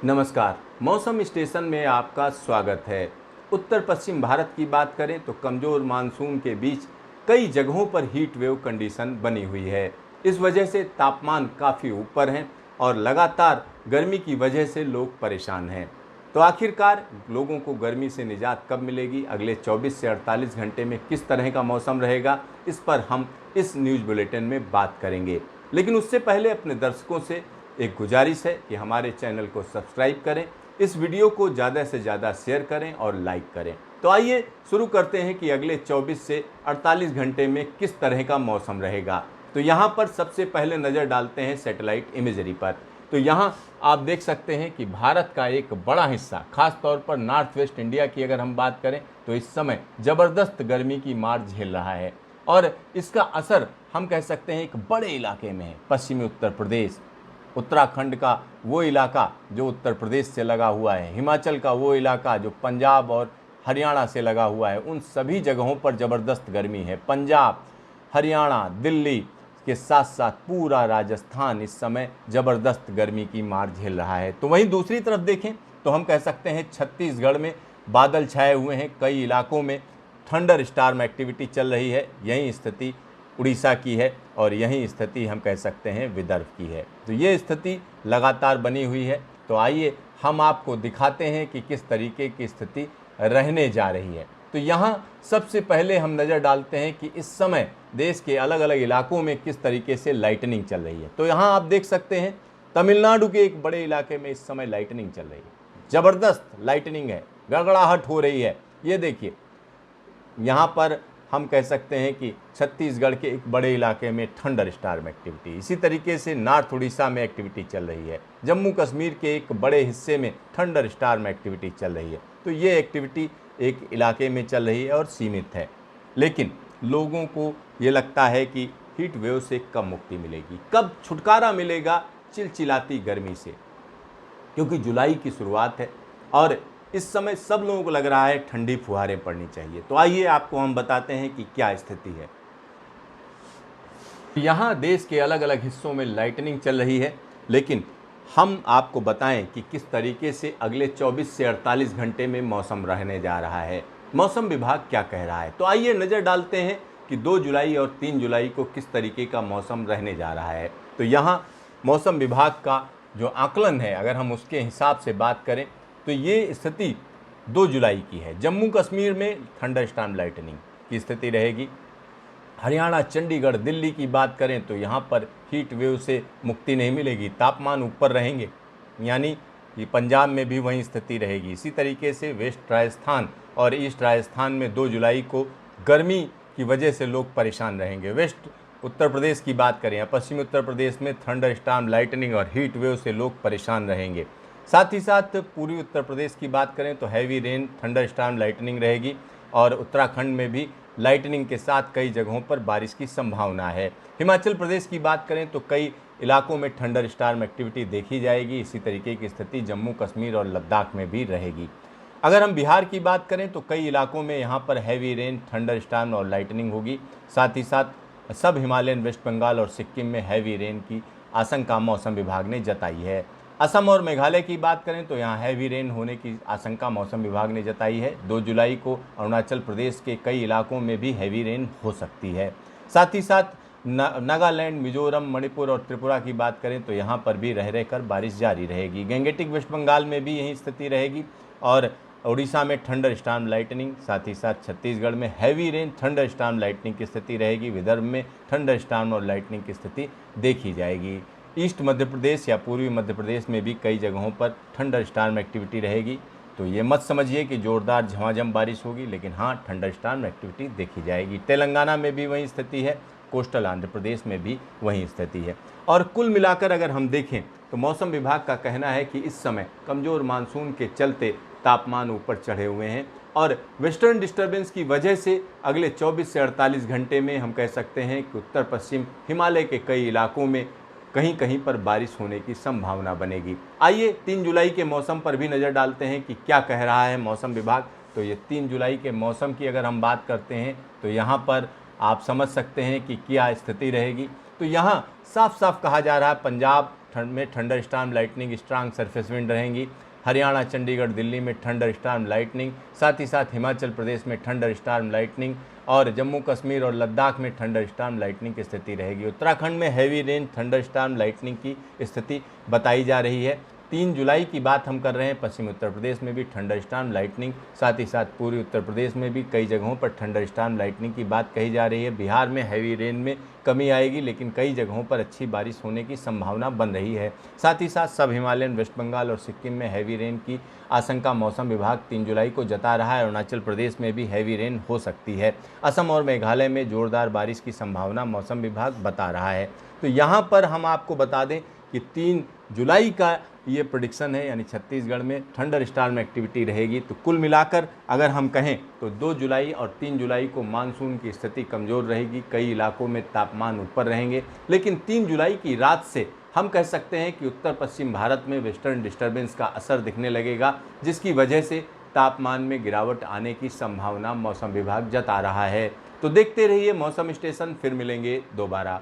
नमस्कार। मौसम स्टेशन में आपका स्वागत है। उत्तर पश्चिम भारत की बात करें तो कमज़ोर मानसून के बीच कई जगहों पर हीट वेव कंडीशन बनी हुई है। इस वजह से तापमान काफ़ी ऊपर हैं और लगातार गर्मी की वजह से लोग परेशान हैं। तो आखिरकार लोगों को गर्मी से निजात कब मिलेगी, अगले 24 से 48 घंटे में किस तरह का मौसम रहेगा, इस पर हम इस न्यूज़ बुलेटिन में बात करेंगे। लेकिन उससे पहले अपने दर्शकों से एक गुजारिश है कि हमारे चैनल को सब्सक्राइब करें, इस वीडियो को ज़्यादा से ज़्यादा शेयर करें और लाइक करें। तो आइए शुरू करते हैं कि अगले 24 से 48 घंटे में किस तरह का मौसम रहेगा। तो यहाँ पर सबसे पहले नज़र डालते हैं सैटेलाइट इमेजरी पर। तो यहाँ आप देख सकते हैं कि भारत का एक बड़ा हिस्सा, खास तौर पर नॉर्थ वेस्ट इंडिया की अगर हम बात करें तो इस समय ज़बरदस्त गर्मी की मार झेल रहा है और इसका असर हम कह सकते हैं एक बड़े इलाके में है। पश्चिमी उत्तर प्रदेश, उत्तराखंड का वो इलाका जो उत्तर प्रदेश से लगा हुआ है, हिमाचल का वो इलाका जो पंजाब और हरियाणा से लगा हुआ है, उन सभी जगहों पर ज़बरदस्त गर्मी है। पंजाब, हरियाणा, दिल्ली के साथ साथ पूरा राजस्थान इस समय ज़बरदस्त गर्मी की मार झेल रहा है। तो वहीं दूसरी तरफ देखें तो हम कह सकते हैं छत्तीसगढ़ में बादल छाए हुए हैं, कई इलाकों में थंडर स्टार्म एक्टिविटी चल रही है। यही स्थिति उड़ीसा की है और यही स्थिति हम कह सकते हैं विदर्भ की है। तो ये स्थिति लगातार बनी हुई है। तो आइए हम आपको दिखाते हैं कि किस तरीके की स्थिति रहने जा रही है। तो यहाँ सबसे पहले हम नज़र डालते हैं कि इस समय देश के अलग अलग इलाकों में किस तरीके से लाइटनिंग चल रही है। तो यहाँ आप देख सकते हैं तमिलनाडु के एक बड़े इलाके में इस समय लाइटनिंग चल रही है, ज़बरदस्त लाइटनिंग है, गड़गड़ाहट हो रही है। ये देखिए, यहाँ पर हम कह सकते हैं कि छत्तीसगढ़ के एक बड़े इलाके में थंडर स्टार्म एक्टिविटी, इसी तरीके से नॉर्थ उड़ीसा में एक्टिविटी चल रही है, जम्मू कश्मीर के एक बड़े हिस्से में थंडर स्टार्म एक्टिविटी चल रही है। तो ये एक्टिविटी एक इलाके में चल रही है और सीमित है, लेकिन लोगों को ये लगता है कि हीट वेव से कब मुक्ति मिलेगी, कब छुटकारा मिलेगा चिलचिलाती गर्मी से, क्योंकि जुलाई की शुरुआत है और इस समय सब लोगों को लग रहा है ठंडी फुहारें पड़नी चाहिए। तो आइए आपको हम बताते हैं कि क्या स्थिति है। यहाँ देश के अलग अलग हिस्सों में लाइटनिंग चल रही है, लेकिन हम आपको बताएं कि किस तरीके से अगले 24 से 48 घंटे में मौसम रहने जा रहा है, मौसम विभाग क्या कह रहा है। तो आइए नज़र डालते हैं कि 2 जुलाई और 3 जुलाई को किस तरीके का मौसम रहने जा रहा है। तो यहाँ मौसम विभाग का जो आकलन है, अगर हम उसके हिसाब से बात करें तो ये स्थिति 2 जुलाई की है। जम्मू कश्मीर में थंडरस्टॉर्म लाइटनिंग की स्थिति रहेगी। हरियाणा, चंडीगढ़, दिल्ली की बात करें तो यहाँ पर हीट वेव से मुक्ति नहीं मिलेगी, तापमान ऊपर रहेंगे, यानी कि पंजाब में भी वही स्थिति रहेगी। इसी तरीके से वेस्ट राजस्थान और ईस्ट राजस्थान में 2 जुलाई को गर्मी की वजह से लोग परेशान रहेंगे। वेस्ट उत्तर प्रदेश की बात करें या पश्चिमी उत्तर प्रदेश में थंडरस्टॉर्म लाइटनिंग और हीट वेव से लोग परेशान रहेंगे। साथ ही साथ पूर्वी उत्तर प्रदेश की बात करें तो हैवी रेन, थंडरस्टॉर्म लाइटनिंग रहेगी और उत्तराखंड में भी लाइटनिंग के साथ कई जगहों पर बारिश की संभावना है। हिमाचल प्रदेश की बात करें तो कई इलाकों में थंडरस्टॉर्म एक्टिविटी देखी जाएगी। इसी तरीके की स्थिति जम्मू कश्मीर और लद्दाख में भी रहेगी। अगर हम बिहार की बात करें तो कई इलाकों में यहाँ पर हैवी रेन, थंडरस्टॉर्म और लाइटनिंग होगी। साथ ही साथ सब हिमालयन, वेस्ट बंगाल और सिक्किम में हैवी रेन की आशंका मौसम विभाग ने जताई है। असम और मेघालय की बात करें तो यहाँ हैवी रेन होने की आशंका मौसम विभाग ने जताई है। 2 जुलाई को अरुणाचल प्रदेश के कई इलाकों में भी हैवी रेन हो सकती है। साथ ही साथ नागालैंड, मिजोरम, मणिपुर और त्रिपुरा की बात करें तो यहाँ पर भी रह रहकर बारिश जारी रहेगी। गैंगेटिक वेस्ट बंगाल में भी यही स्थिति रहेगी और उड़ीसा में थंडरस्टॉर्म लाइटनिंग, साथ ही साथ छत्तीसगढ़ में हैवी रेन, थंडरस्टॉर्म लाइटनिंग की स्थिति रहेगी। विदर्भ में थंडरस्टॉर्म और लाइटनिंग की स्थिति देखी जाएगी। ईस्ट मध्य प्रदेश या पूर्वी मध्य प्रदेश में भी कई जगहों पर थंडरस्टॉर्म एक्टिविटी रहेगी। तो ये मत समझिए कि जोरदार झमाझम बारिश होगी, लेकिन हाँ, थंडरस्टॉर्म एक्टिविटी देखी जाएगी। तेलंगाना में भी वही स्थिति है, कोस्टल आंध्र प्रदेश में भी वही स्थिति है। और कुल मिलाकर अगर हम देखें तो मौसम विभाग का कहना है कि इस समय कमज़ोर मानसून के चलते तापमान ऊपर चढ़े हुए हैं और वेस्टर्न डिस्टर्बेंस की वजह से अगले 24 से 48 घंटे में हम कह सकते हैं कि उत्तर पश्चिम हिमालय के कई इलाकों में कहीं कहीं पर बारिश होने की संभावना बनेगी। आइए 3 जुलाई के मौसम पर भी नज़र डालते हैं कि क्या कह रहा है मौसम विभाग। तो ये 3 जुलाई के मौसम की अगर हम बात करते हैं तो यहाँ पर आप समझ सकते हैं कि क्या स्थिति रहेगी। तो यहाँ साफ साफ कहा जा रहा है Punjab, thunder storm lightning, strong surface wind रहेंगी। हरियाणा, चंडीगढ़, दिल्ली में थंडर स्टॉर्म लाइटनिंग, साथ ही साथ हिमाचल प्रदेश में थंडर स्टॉर्म लाइटनिंग और जम्मू कश्मीर और लद्दाख में थंडर स्टॉर्म लाइटनिंग की स्थिति रहेगी। उत्तराखंड में heavy rain, thunder storm lightning की स्थिति बताई जा रही है। 3 जुलाई की बात हम कर रहे हैं, पश्चिमी उत्तर प्रदेश में भी थंडर स्टॉर्म लाइटनिंग, साथ ही साथ पूर्वी उत्तर प्रदेश में भी कई जगहों पर थंडर स्टॉर्म लाइटनिंग की बात कही जा रही है। बिहार में हैवी रेन में कमी आएगी, लेकिन कई जगहों पर अच्छी बारिश होने की संभावना बन रही है। साथ ही साथ सब हिमालयन, वेस्ट बंगाल और सिक्किम में हैवी रेन की आशंका मौसम विभाग 3 जुलाई को जता रहा है। अरुणाचल प्रदेश में भी हैवी रेन हो सकती है। असम और मेघालय में जोरदार बारिश की संभावना मौसम विभाग बता रहा है। तो यहाँ पर हम आपको बता दें कि 3 जुलाई का ये प्रेडिक्शन है, यानी छत्तीसगढ़ में थंडर स्टॉर्म एक्टिविटी रहेगी। तो कुल मिलाकर अगर हम कहें तो 2 जुलाई और 3 जुलाई को मानसून की स्थिति कमज़ोर रहेगी, कई इलाकों में तापमान ऊपर रहेंगे। लेकिन 3 जुलाई की रात से हम कह सकते हैं कि उत्तर पश्चिम भारत में वेस्टर्न डिस्टर्बेंस का असर दिखने लगेगा, जिसकी वजह से तापमान में गिरावट आने की संभावना मौसम विभाग जता रहा है। तो देखते रहिए मौसम स्टेशन, फिर मिलेंगे दोबारा।